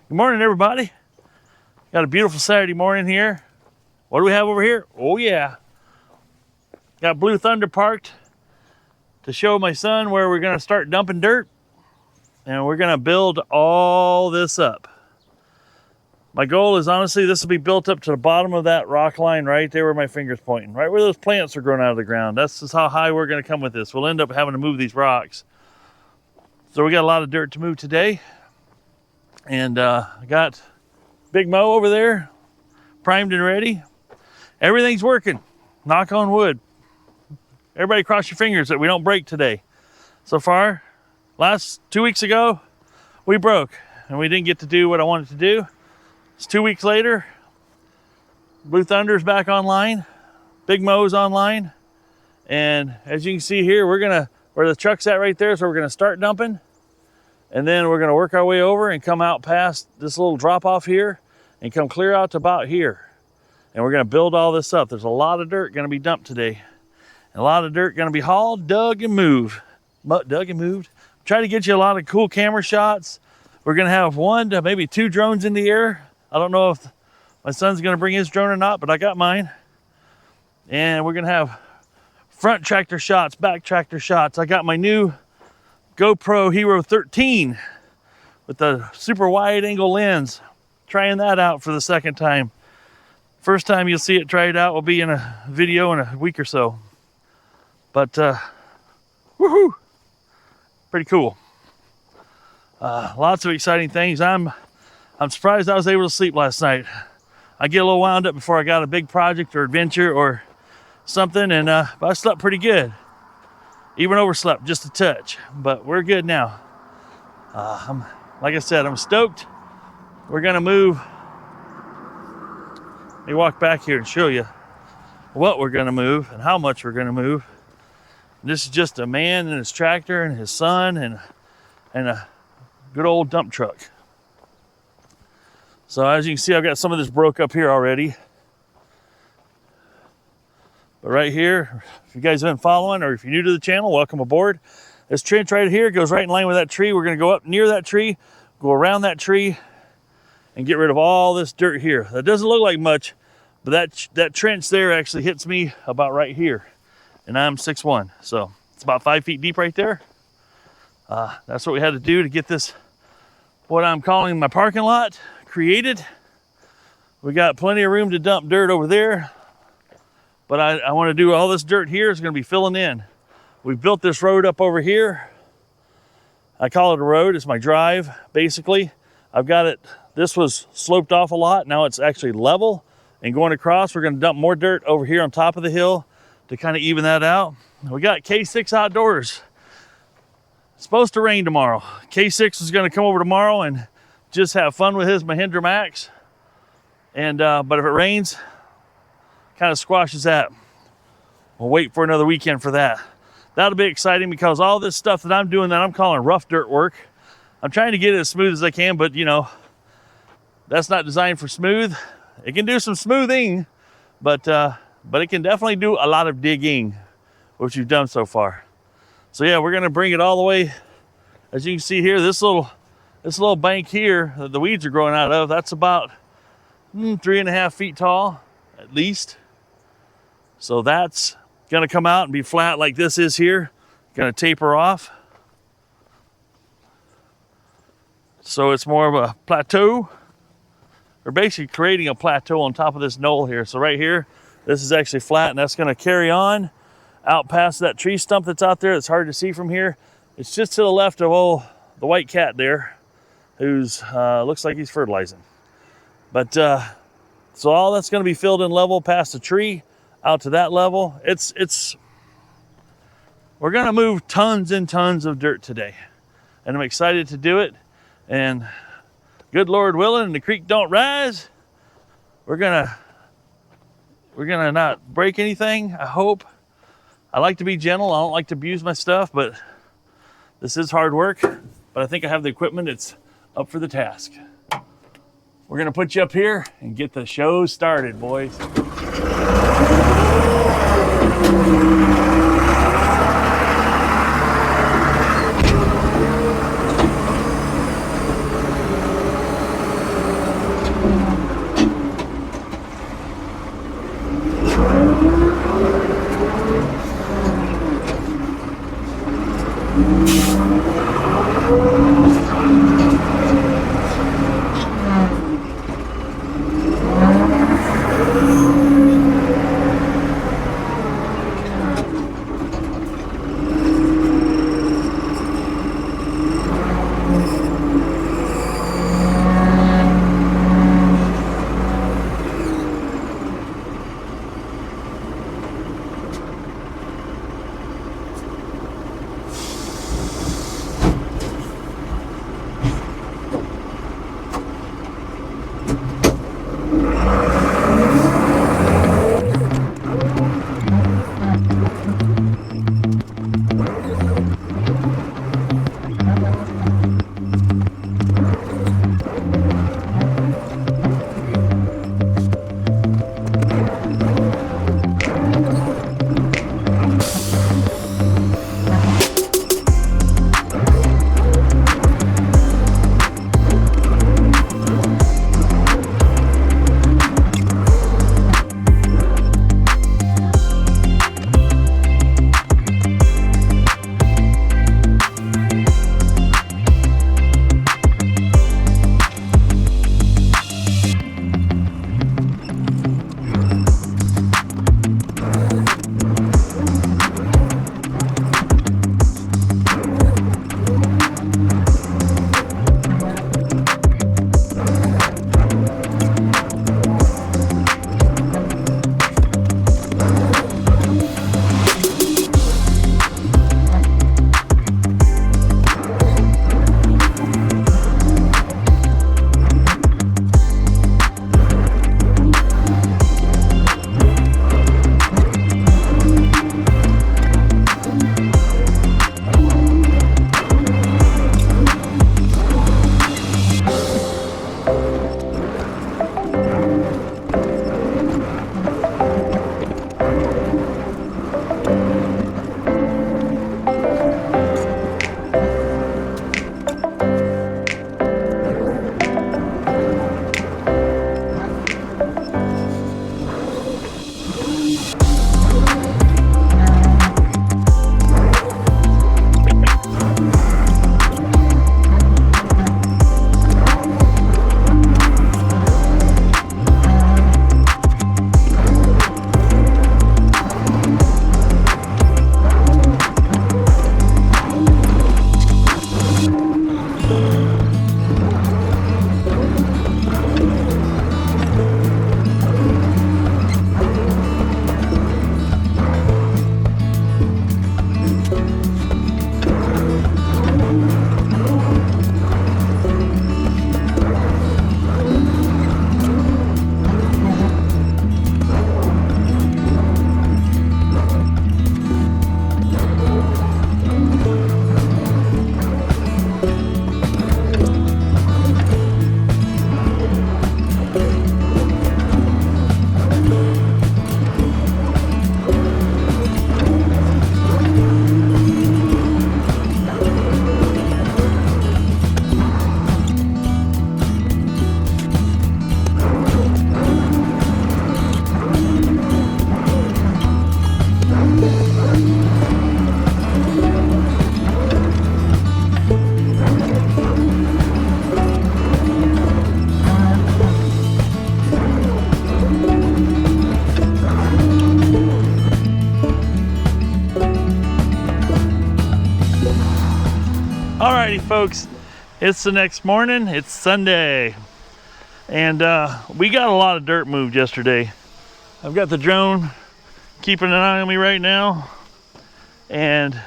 Good morning, everybody. Got a beautiful Saturday morning here. What do we have over here? Oh yeah. Got Blue Thunder parked to show my son where we're gonna start dumping dirt. And we're gonna build all this up. My goal is honestly, this will be built up to the bottom of that rock line right there where my finger's pointing, right where those plants are growing out of the ground. That's just how high we're gonna come with this. We'll end up having to move these rocks. So we got a lot of dirt to move today. And I got Big Mo over there, primed and ready. Everything's working, knock on wood. Everybody cross your fingers that we don't break today. So far, last 2 weeks ago, we broke and we didn't get to do what I wanted to do. It's 2 weeks later, Blue Thunder's back online, Big Mo's online. And as you can see here, where the truck's at right there, so we're gonna start dumping. And then we're gonna work our way over and come out past this little drop off here and come clear out to about here. And we're gonna build all this up. There's a lot of dirt gonna be dumped today. And a lot of dirt gonna be hauled, dug, and moved. Try to get you a lot of cool camera shots. We're gonna have 1 to maybe 2 drones in the air. I don't know if my son's gonna bring his drone or not, but I got mine. And we're gonna have front tractor shots, back tractor shots. I got my new GoPro Hero 13 with the super wide angle lens. Trying that out for the second time. First time you'll see it tried out will be in a video in a week or so. But woohoo, pretty cool. Lots of exciting things. I'm surprised I was able to sleep last night. I get a little wound up before I got a big project or adventure or something, and but I slept pretty good. Even overslept just a touch, but we're good now. Like I said, I'm stoked. We're gonna move. Let me walk back here and show you what we're gonna move and how much we're gonna move. This is just a man and his tractor and his son and a good old dump truck. So as you can see, I've got some of this broke up here already. But right here, if you guys have been following or if you're new to the channel, welcome aboard. This trench right here goes right in line with that tree. We're gonna go up near that tree, go around that tree, and get rid of all this dirt here. That doesn't look like much, but that trench there actually hits me about right here. And I'm 6'1", so it's about 5 feet deep right there. That's what we had to do to get this, what I'm calling my parking lot, created. We got plenty of room to dump dirt over there. But I want to do all this dirt here is going to be filling in. We've built this road up over here. I call it a road. It's my drive, basically. I've got it, this was sloped off a lot. Now it's actually level and going across. We're going to dump more dirt over here on top of the hill to kind of even that out. We got K6 outdoors. It's supposed to rain tomorrow. K6 is going to come over tomorrow and just have fun with his Mahindra Max. And but if it rains, kind of squashes that. We'll wait for another weekend for that. That'll be exciting because all this stuff that I'm doing that I'm calling rough dirt work, I'm trying to get it as smooth as I can, but you know, that's not designed for smooth. It can do some smoothing, but it can definitely do a lot of digging, which we've done so far. So yeah, we're gonna bring it all the way. As you can see here, this little bank here that the weeds are growing out of, that's about 3.5 feet tall, at least. So that's gonna come out and be flat like this is here. Gonna taper off. So it's more of a plateau. We're basically creating a plateau on top of this knoll here. So right here, this is actually flat and that's gonna carry on out past that tree stump that's out there. It's hard to see from here. It's just to the left of the white cat there, who's looks like he's fertilizing. But so all that's gonna be filled in level past the tree out to that level. We're gonna move tons and tons of dirt today. And I'm excited to do it. And good Lord willing, and the creek don't rise, we're gonna not break anything, I hope. I like to be gentle. I don't like to abuse my stuff, but this is hard work. But I think I have the equipment. It's up for the task. We're gonna put you up here and get the show started, boys. folks, it's the next morning. It's Sunday, and we got a lot of dirt moved yesterday. I've got the drone keeping an eye on me right now, and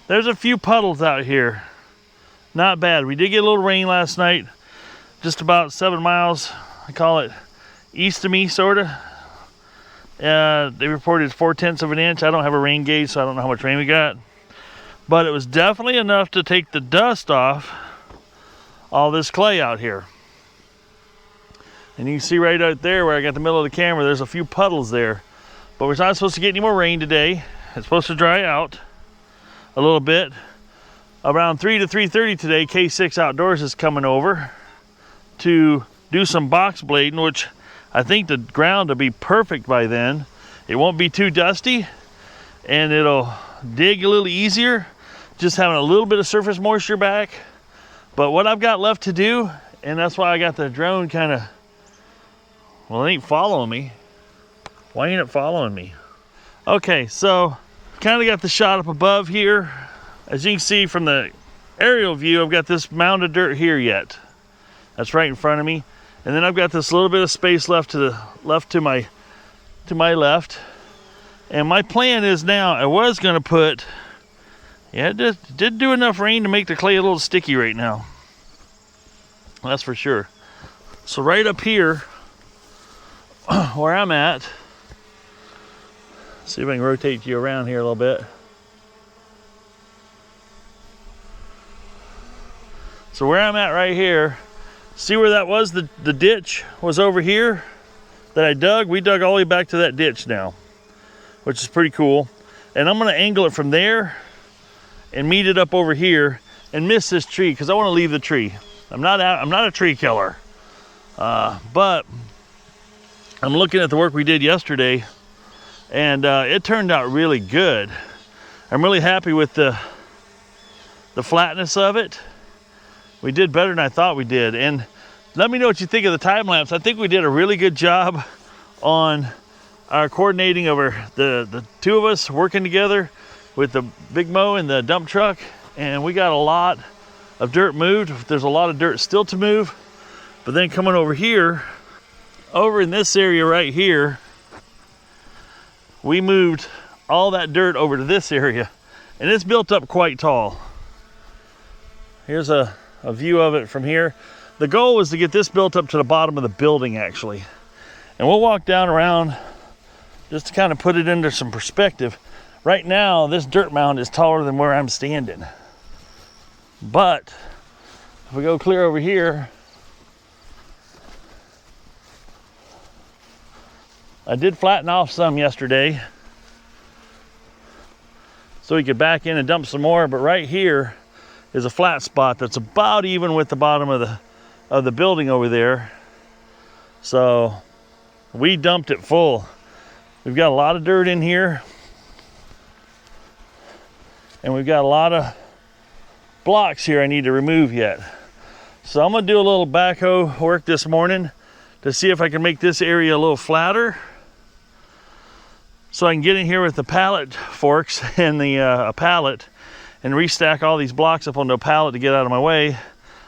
there's a few puddles out here. Not bad. We did get a little rain last night, just about 7 miles, I call it, east of me, sorta. They reported 4/10 of an inch. I don't have a rain gauge, so I don't know how much rain we got, but it was definitely enough to take the dust off all this clay out here. And you can see right out there where I got the middle of the camera, there's a few puddles there. But we're not supposed to get any more rain today. It's supposed to dry out a little bit. Around 3 to 3:30 today, K6 Outdoors is coming over to do some box blading, which I think the ground will be perfect by then. It won't be too dusty, and it'll dig a little easier, just having a little bit of surface moisture back. But what I've got left to do, and that's why I got the drone kind of, well, it ain't following me. Why ain't it following me? Okay, so kind of got the shot up above here. As you can see from the aerial view, I've got this mound of dirt here yet. That's right in front of me. And then I've got this little bit of space left to my left. And my plan is now, I was gonna put, yeah, it did do enough rain to make the clay a little sticky right now. That's for sure. So right up here, where I'm at, see if I can rotate you around here a little bit. So where I'm at right here, see where that was? The ditch was over here that I dug. We dug all the way back to that ditch now, which is pretty cool. And I'm gonna angle it from there and meet it up over here and miss this tree because I want to leave the tree. I'm not a tree killer, but I'm looking at the work we did yesterday, and it turned out really good. I'm really happy with the flatness of it. We did better than I thought we did. And let me know what you think of the time lapse. I think we did a really good job on our coordinating over the two of us working together with the big mow and the dump truck. And we got a lot of dirt moved. There's a lot of dirt still to move. But then coming over here, over in this area right here, we moved all that dirt over to this area. And it's built up quite tall. Here's a view of it from here. The goal was to get this built up to the bottom of the building actually. And we'll walk down around just to kind of put it into some perspective. Right now, this dirt mound is taller than where I'm standing. But if we go clear over here, I did flatten off some yesterday so we could back in and dump some more, but right here is a flat spot that's about even with the bottom of the building over there. So we dumped it full. We've got a lot of dirt in here, and we've got a lot of blocks here I need to remove yet. So I'm gonna do a little backhoe work this morning to see if I can make this area a little flatter, so I can get in here with the pallet forks and the pallet and restack all these blocks up onto a pallet to get out of my way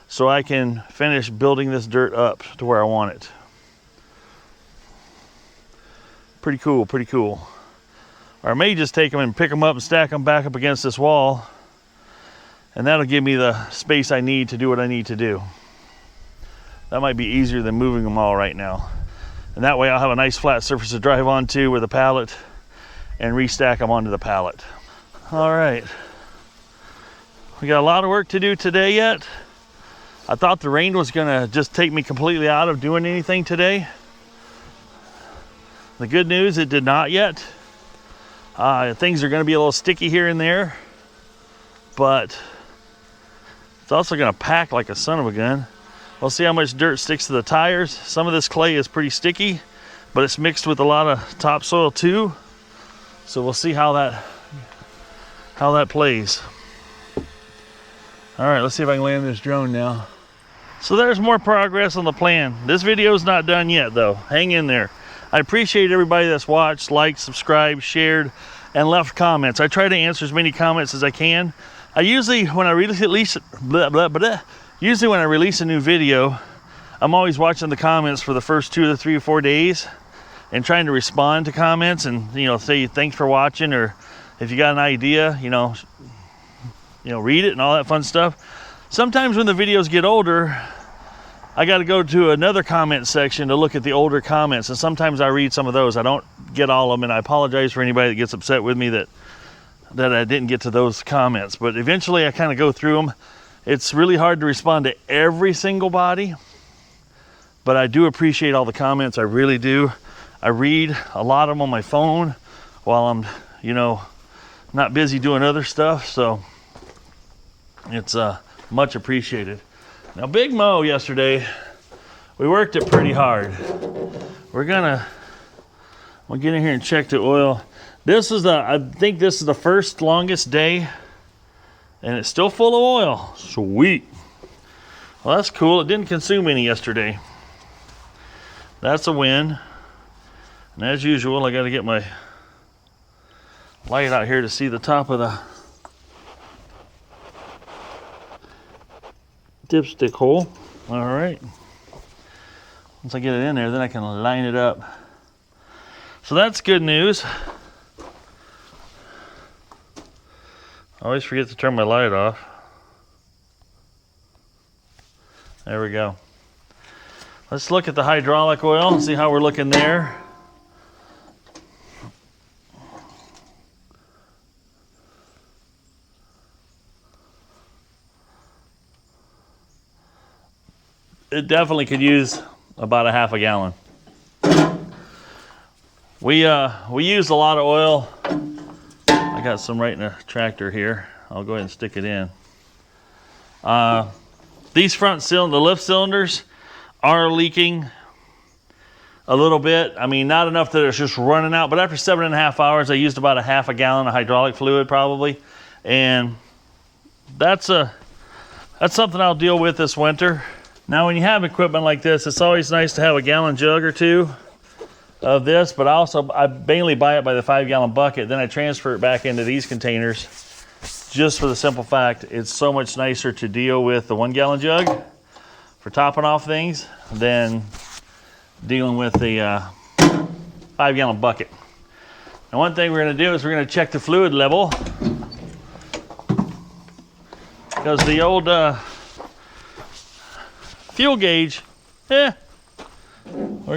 so I can finish building this dirt up to where I want it. Pretty cool, pretty cool. Or I may just take them and pick them up and stack them back up against this wall, and that'll give me the space I need to do what I need to do. That might be easier than moving them all right now. And that way I'll have a nice flat surface to drive onto with a pallet and restack them onto the pallet. All right. We got a lot of work to do today yet. I thought the rain was gonna just take me completely out of doing anything today. The good news, it did not yet. Things are gonna be a little sticky here and there, but it's also gonna pack like a son of a gun. We'll see how much dirt sticks to the tires. Some of this clay is pretty sticky, but it's mixed with a lot of topsoil too. So we'll see how that plays. All right, let's see if I can land this drone now. So there's more progress on the plan. This video is not done yet though. Hang in there. I appreciate everybody that's watched, liked, subscribed, shared, and left comments. I try to answer as many comments as I can. usually when I release usually when I release a new video, I'm always watching the comments for the first 2 or 3 or 4 days and trying to respond to comments and, you know, say thanks for watching, or if you got an idea, you know, read it and all that fun stuff. Sometimes when the videos get older, I got to go to another comment section to look at the older comments, and sometimes I read some of those. I don't get all of them, and I apologize for anybody that gets upset with me that I didn't get to those comments, but eventually I kind of go through them. It's really hard to respond to every single body, but I do appreciate all the comments. I really do. I read a lot of them on my phone while I'm, you know, not busy doing other stuff, so it's much appreciated. Now, Big Mo yesterday, we worked it pretty hard. We'll get in here and check the oil. I think this is the first longest day, and it's still full of oil. Sweet. Well, that's cool. It didn't consume any yesterday. That's a win. And as usual, I got to get my light out here to see the top of the dipstick hole. All right. Once I get it in there, then I can line it up. So that's good news. I always forget to turn my light off. There we go. Let's look at the hydraulic oil and see how we're looking there. It definitely could use about a half a gallon. We used a lot of oil. I got some right in the tractor here. I'll go ahead and stick it in. These the lift cylinders are leaking a little bit. I mean, not enough that it's just running out, but after 7.5 hours, I used about a half a gallon of hydraulic fluid probably. And that's something I'll deal with this winter. Now, when you have equipment like this, it's always nice to have a gallon jug or two of this, but I mainly buy it by the 5-gallon bucket. Then I transfer it back into these containers just for the simple fact it's so much nicer to deal with the 1-gallon jug for topping off things than dealing with the 5-gallon bucket. Now, one thing we're going to do is we're going to check the fluid level, because the old fuel gauge, we're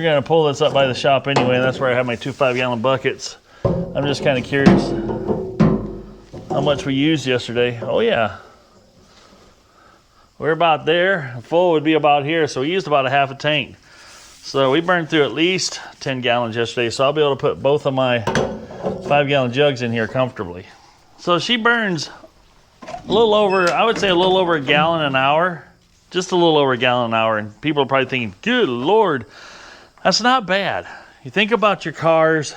going to pull this up by the shop anyway. That's where I have my 2 5-gallon buckets. I'm just kind of curious how much we used yesterday. Oh yeah, we're about there. Full would be about here, so we used about a half a tank. So we burned through at least 10 gallons yesterday, so I'll be able to put both of my 5-gallon jugs in here comfortably. So she burns a little over, I would say a little over a gallon an hour. Just a little over a gallon an hour, and people are probably thinking, good Lord, that's not bad. You think about your cars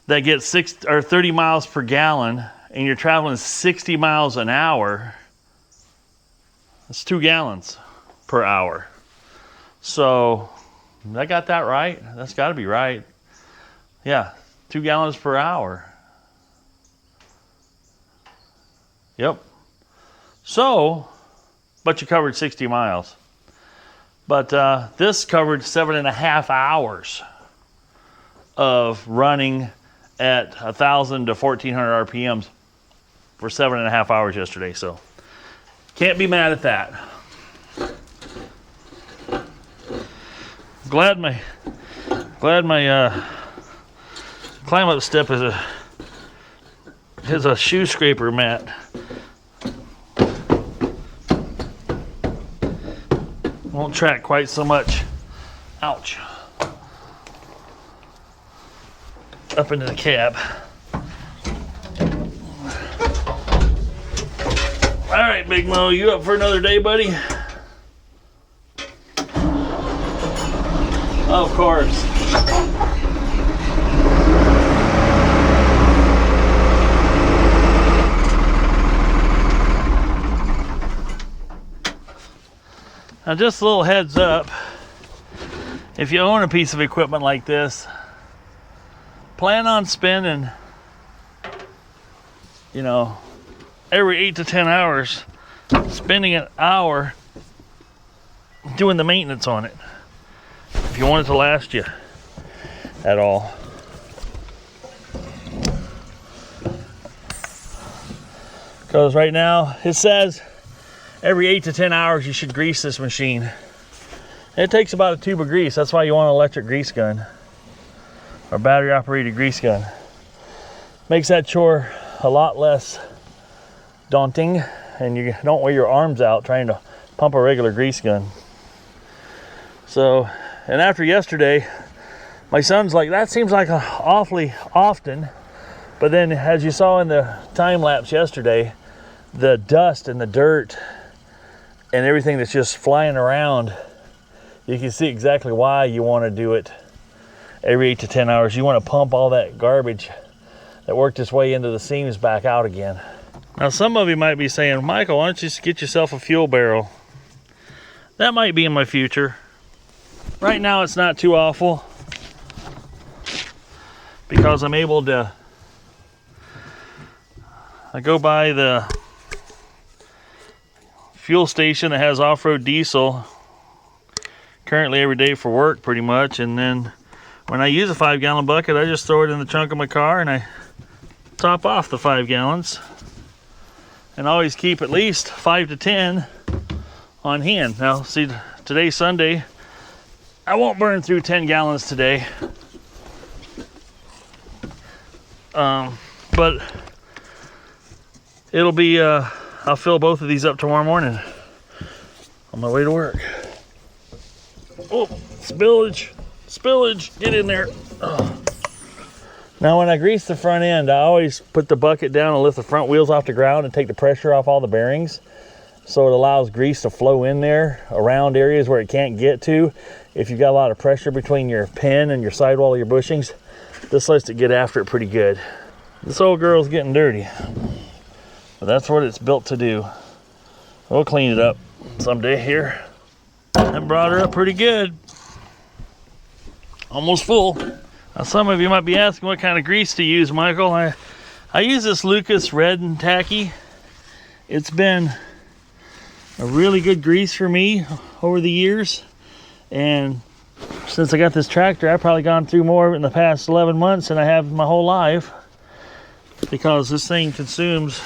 that get 30 miles per gallon, and you're traveling 60 miles an hour, that's 2 gallons per hour. So, I got that right? That's got to be right. Yeah, 2 gallons per hour. Yep. So, but you covered 60 miles. But this covered 7.5 hours of running at 1,000 to 1,400 RPMs for 7.5 hours yesterday. So can't be mad at that. Glad my climb up step is a shoe scraper mat. Won't track quite so much. Ouch. Up into the cab. All right, Big Mo, you up for another day, buddy? Of course. Now, just a little heads up, if you own a piece of equipment like this, plan on spending, you know, every 8 to 10 hours, spending an hour doing the maintenance on it if you want it to last you at all. Because right now it says every 8 to 10 hours you should grease this machine. It takes about a tube of grease. That's why you want an electric grease gun or battery operated grease gun. Makes that chore a lot less daunting, and you don't wear your arms out trying to pump a regular grease gun. So, and after yesterday, my son's like, that seems like awfully often. But then as you saw in the time lapse yesterday, the dust and the dirt and everything that's just flying around, you can see exactly why you want to do it every 8 to 10 hours. You want to pump all that garbage that worked its way into the seams back out again. Now some of you might be saying, Michael, why don't you just get yourself a fuel barrel? That might be in my future. Right now it's not too awful because I'm able to, I go by the fuel station that has off-road diesel currently every day for work pretty much, and then when I use a 5-gallon bucket, I just throw it in the trunk of my car and I top off the 5 gallons and always keep at least 5 to 10 on hand. Now see, today's Sunday, I won't burn through 10 gallons today, but it'll be I'll fill both of these up tomorrow morning on my way to work. Oh, spillage, get in there. Oh. Now when I grease the front end, I always put the bucket down and lift the front wheels off the ground and take the pressure off all the bearings, so it allows grease to flow in there around areas where it can't get to. If you've got a lot of pressure between your pin and your sidewall of your bushings, this lets it get after it pretty good. This old girl's getting dirty, but that's what it's built to do. We'll clean it up someday here. I brought her up pretty good. Almost full. Now some of you might be asking what kind of grease to use, Michael. I use this Lucas Red and Tacky. It's been a really good grease for me over the years, and since I got this tractor, I've probably gone through more in the past 11 months than I have my whole life, because this thing consumes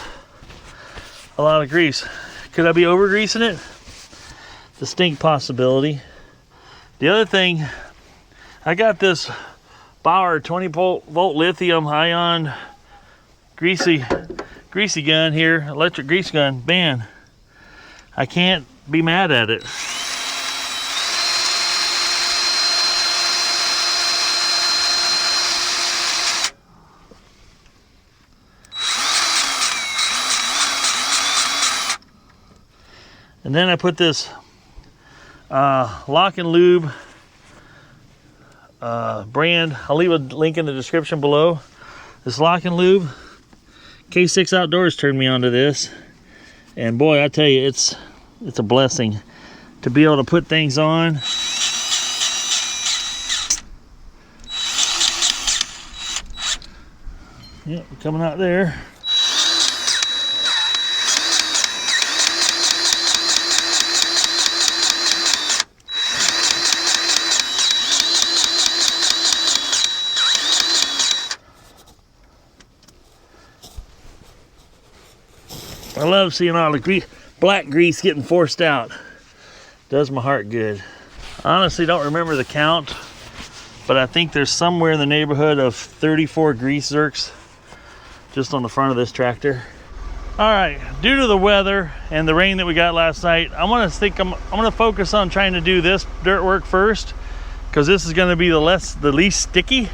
a lot of grease. Could I be over greasing it? Distinct possibility. The other thing, I got this Bauer 20 volt lithium ion greasy gun here, electric grease gun. Man, I can't be mad at it. And then I put this Lock and Lube brand. I'll leave a link in the description below. This Lock and Lube. K6 Outdoors turned me onto this, and boy, I tell you, it's a blessing to be able to put things on. Yep, coming out there. I love seeing all the black grease getting forced out. Does my heart good. I honestly don't remember the count, but I think there's somewhere in the neighborhood of 34 grease zerks just on the front of this tractor. All right, due to the weather and the rain that we got last night, I'm gonna focus on trying to do this dirt work first, because this is gonna be the least sticky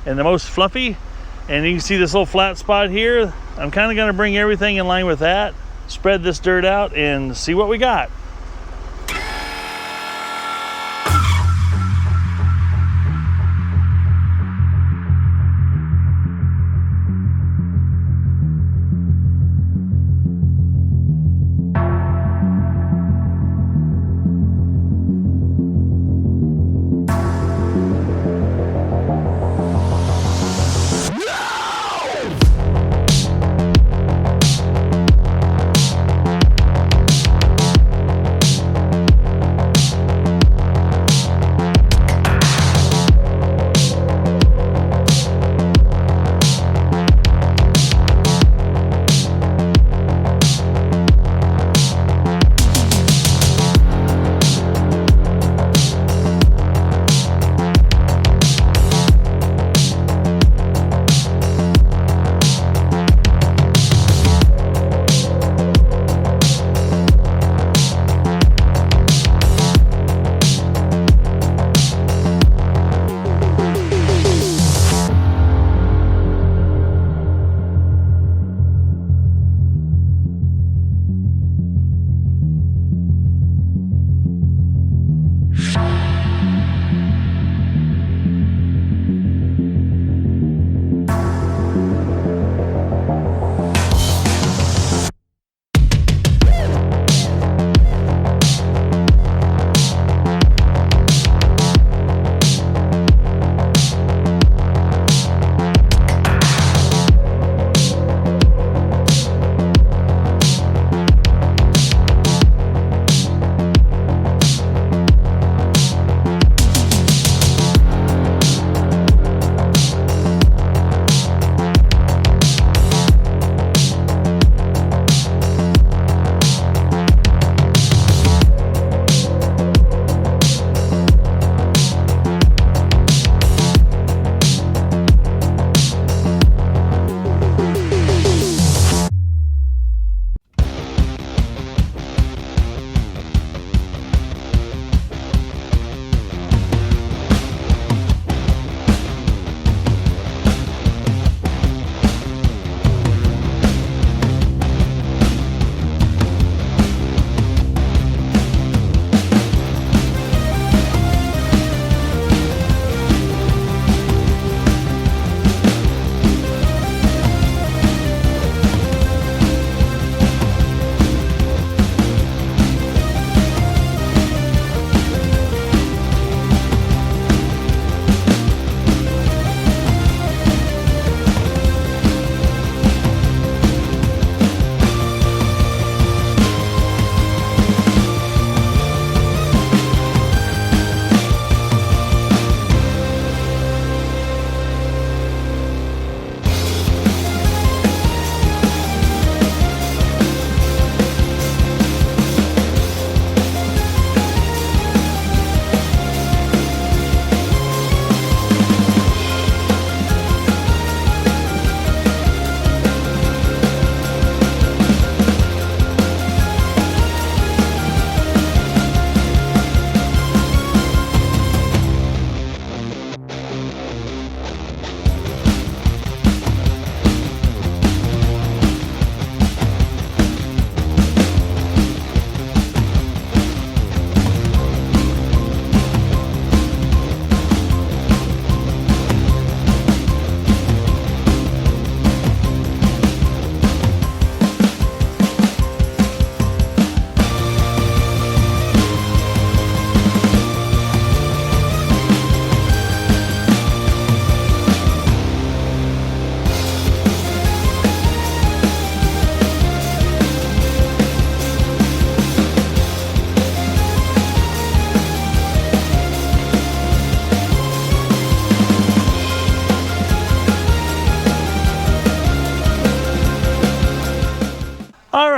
and the most fluffy. And you can see this little flat spot here. I'm kind of going to bring everything in line with that, spread this dirt out, and see what we got.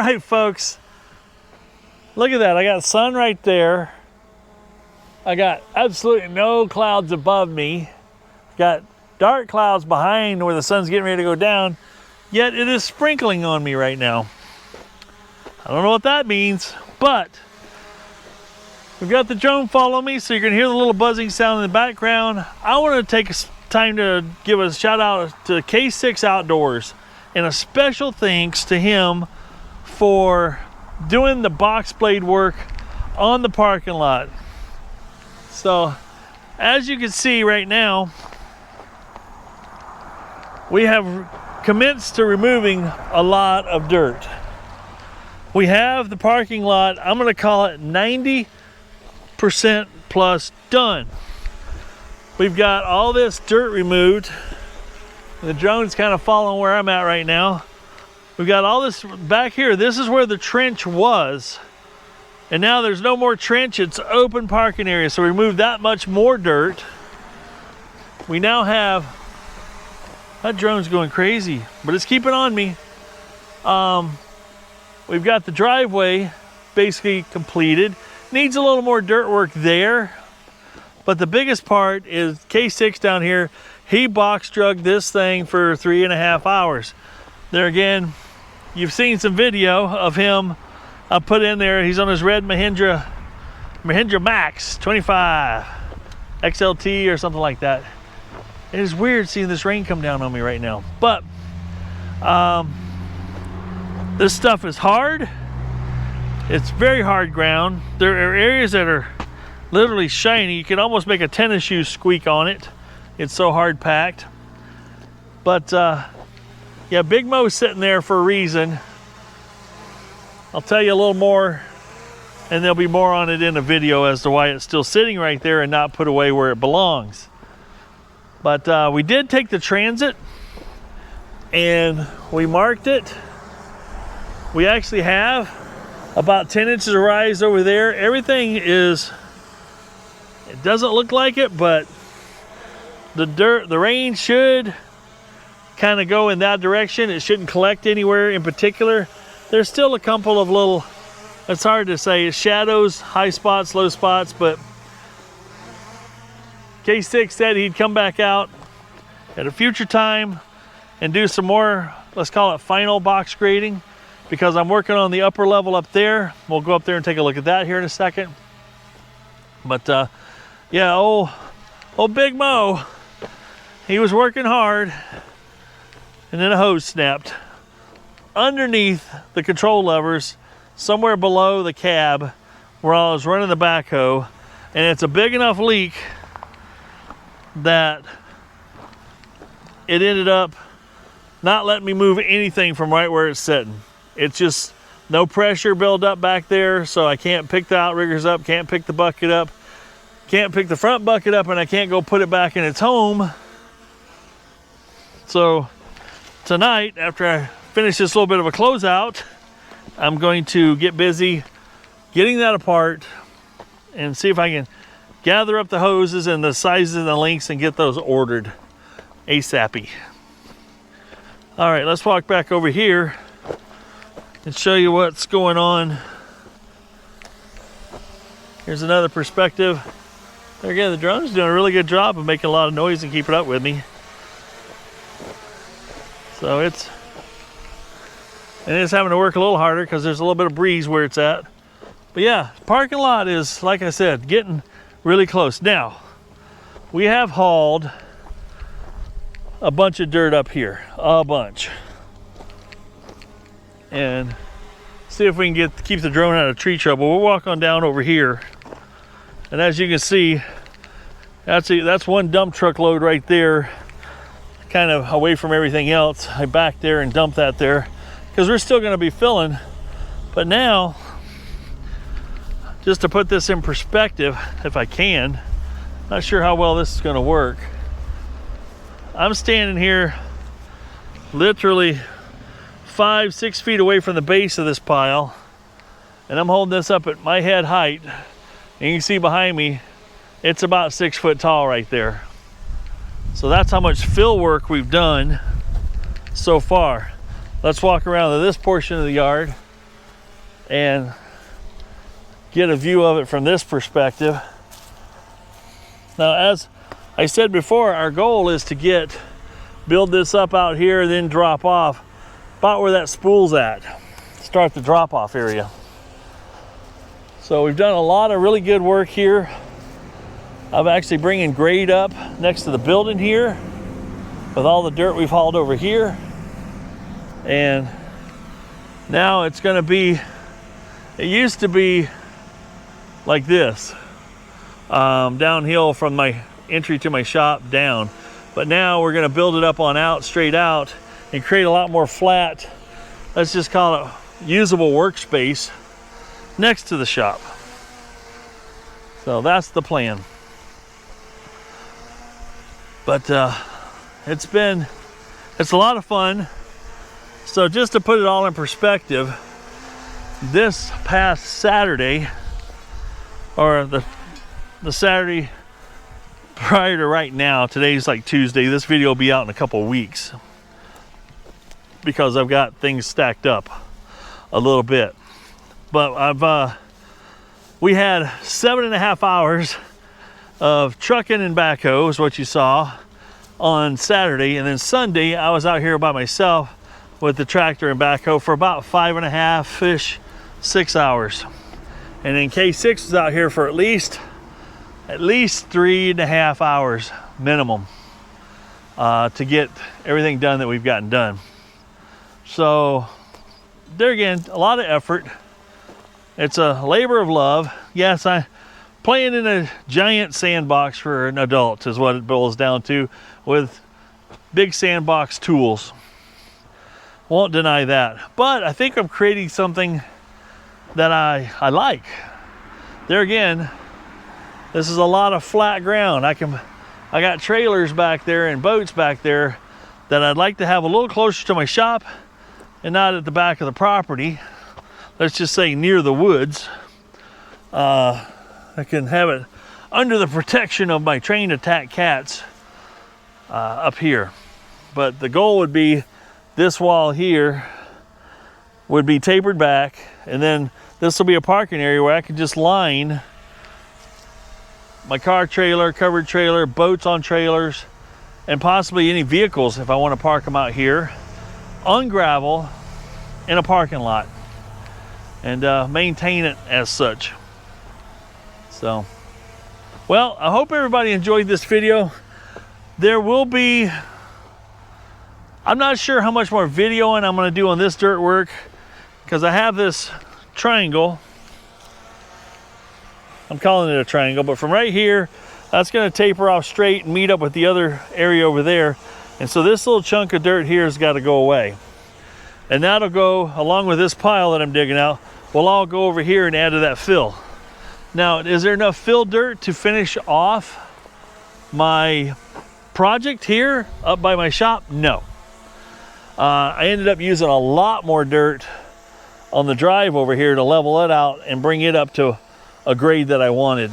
right, folks. Look at that. I got sun right there. I got absolutely no clouds above me. Got dark clouds behind where the sun's getting ready to go down. Yet it is sprinkling on me right now. I don't know what that means, but we've got the drone following me, so you're gonna hear the little buzzing sound in the background. I wanna take time to give a shout out to K6 Outdoors and a special thanks to him for doing the box blade work on the parking lot. So as you can see right now, we have commenced to removing a lot of dirt. We have the parking lot, I'm gonna call it 90% plus done. We've got all this dirt removed. The drone's kind of following where I'm at right now. We've got all this back here. This is where the trench was. And now there's no more trench, it's open parking area. So we removed that much more dirt. We now have, that drone's going crazy, but it's keeping on me. We've got the driveway basically completed. Needs a little more dirt work there. But the biggest part is K6 down here. He box drugged this thing for 3.5 hours. There again, you've seen some video of him. I put in there, he's on his red Mahindra Max 25 XLT or something like that. It is weird seeing this rain come down on me right now. But this stuff is hard. It's very hard ground. There are areas that are literally shiny. You can almost make a tennis shoe squeak on it. It's so hard packed. But yeah, Big Mo's sitting there for a reason. I'll tell you a little more, and there'll be more on it in the video as to why it's still sitting right there and not put away where it belongs. But we did take the transit and we marked it. We actually have about 10 inches of rise over there. Everything is, it doesn't look like it, but the rain should kind of go in that direction. It shouldn't collect anywhere in particular. There's still a couple of little, it's hard to say, shadows, high spots, low spots, but K6 said he'd come back out at a future time and do some more, let's call it final box grading, because I'm working on the upper level up there. We'll go up there and take a look at that here in a second. But yeah, old Big Mo, he was working hard, and then a hose snapped underneath the control levers, somewhere below the cab where I was running the backhoe, and it's a big enough leak that it ended up not letting me move anything from right where it's sitting. It's just no pressure build up back there, so I can't pick the outriggers up, can't pick the bucket up, can't pick the front bucket up, and I can't go put it back in its home. So tonight, after I finish this little bit of a closeout, I'm going to get busy getting that apart and see if I can gather up the hoses and the sizes and the lengths and get those ordered ASAP-y. All right, let's walk back over here and show you what's going on. Here's another perspective. There again, the drone's doing a really good job of making a lot of noise and keeping up with me. So it's having to work a little harder because there's a little bit of breeze where it's at. But yeah, parking lot is, like I said, getting really close. Now, we have hauled a bunch of dirt up here, a bunch. And see if we can keep the drone out of tree trouble. We'll walk on down over here. And as you can see, that's one dump truck load right there, kind of away from everything else. I backed there and dumped that there because we're still going to be filling. But now, just to put this in perspective, if I can, not sure how well this is going to work. I'm standing here literally 5-6 feet away from the base of this pile, and I'm holding this up at my head height, and you can see behind me it's about 6 foot tall right there. So that's how much fill work we've done so far. Let's walk around to this portion of the yard and get a view of it from this perspective. Now, as I said before, our goal is to build this up out here and then drop off about where that spool's at. Start the drop off area. So we've done a lot of really good work here. I'm actually bringing grade up next to the building here with all the dirt we've hauled over here. And now it's gonna be, it used to be like this, downhill from my entry to my shop down. But now we're gonna build it up on out, straight out, and create a lot more flat, let's just call it usable workspace next to the shop. So that's the plan. But it's a lot of fun. So just to put it all in perspective, this past Saturday, or the Saturday prior to right now, today's like Tuesday, this video will be out in a couple of weeks because I've got things stacked up a little bit. But we had 7.5 hours of trucking and backhoe is what you saw on Saturday, and then Sunday I was out here by myself with the tractor and backhoe for about 5.5-ish, 6 hours. And then K6 was out here for at least 3.5 hours minimum to get everything done that we've gotten done. So there again, a lot of effort. It's a labor of love. Yes, I playing in a giant sandbox for an adult is what it boils down to, with big sandbox tools. Won't deny that. But I think I'm creating something that I like. There again, this is a lot of flat ground. I got trailers back there and boats back there that I'd like to have a little closer to my shop and not at the back of the property. Let's just say near the woods. I can have it under the protection of my trained attack cats up here. But the goal would be this wall here would be tapered back, and then this will be a parking area where I can just line my car trailer, covered trailer, boats on trailers, and possibly any vehicles if I want to park them out here on gravel in a parking lot and maintain it as such. So, well, I hope everybody enjoyed this video. There will be, I'm not sure how much more videoing I'm going to do on this dirt work, because I have this triangle. I'm calling it a triangle, but from right here, that's going to taper off straight and meet up with the other area over there. And so this little chunk of dirt here has got to go away. And that'll go along with this pile that I'm digging out. We'll all go over here and add to that fill. Now, is there enough fill dirt to finish off my project here up by my shop? No. I ended up using a lot more dirt on the drive over here to level it out and bring it up to a grade that I wanted.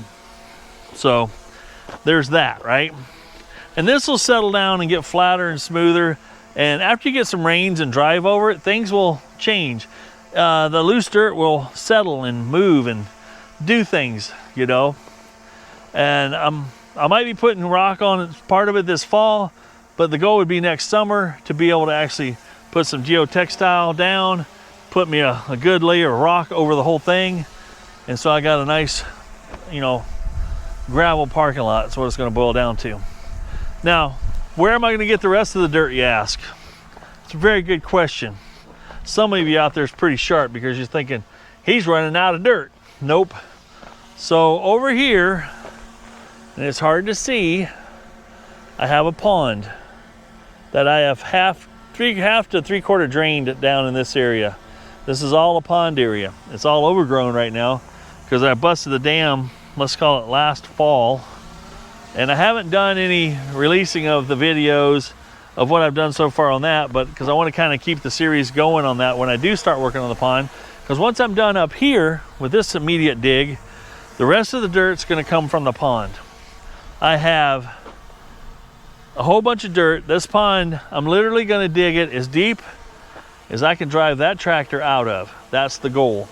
So there's that, right? And this will settle down and get flatter and smoother. And after you get some rains and drive over it, things will change. The loose dirt will settle and move and do things, you know. And I might be putting rock on part of it this fall, but the goal would be next summer to be able to actually put some geotextile down, put me a good layer of rock over the whole thing. And so I got a nice, you know, gravel parking lot. That's what it's going to boil down to. Now, where am I going to get the rest of the dirt, you ask? It's a very good question. Some of you out there is pretty sharp because you're thinking, he's running out of dirt. Nope. So over here, and it's hard to see, I have a pond that I have half to three-quarter drained down in this area. This is all a pond area. It's all overgrown right now because I busted the dam, let's call it last fall. And I haven't done any releasing of the videos of what I've done so far on that, but because I want to kind of keep the series going on that when I do start working on the pond. Because once I'm done up here with this immediate dig, the rest of the dirt's going to come from the pond. I have a whole bunch of dirt. This pond, I'm literally going to dig it as deep as I can drive that tractor out of. That's the goal.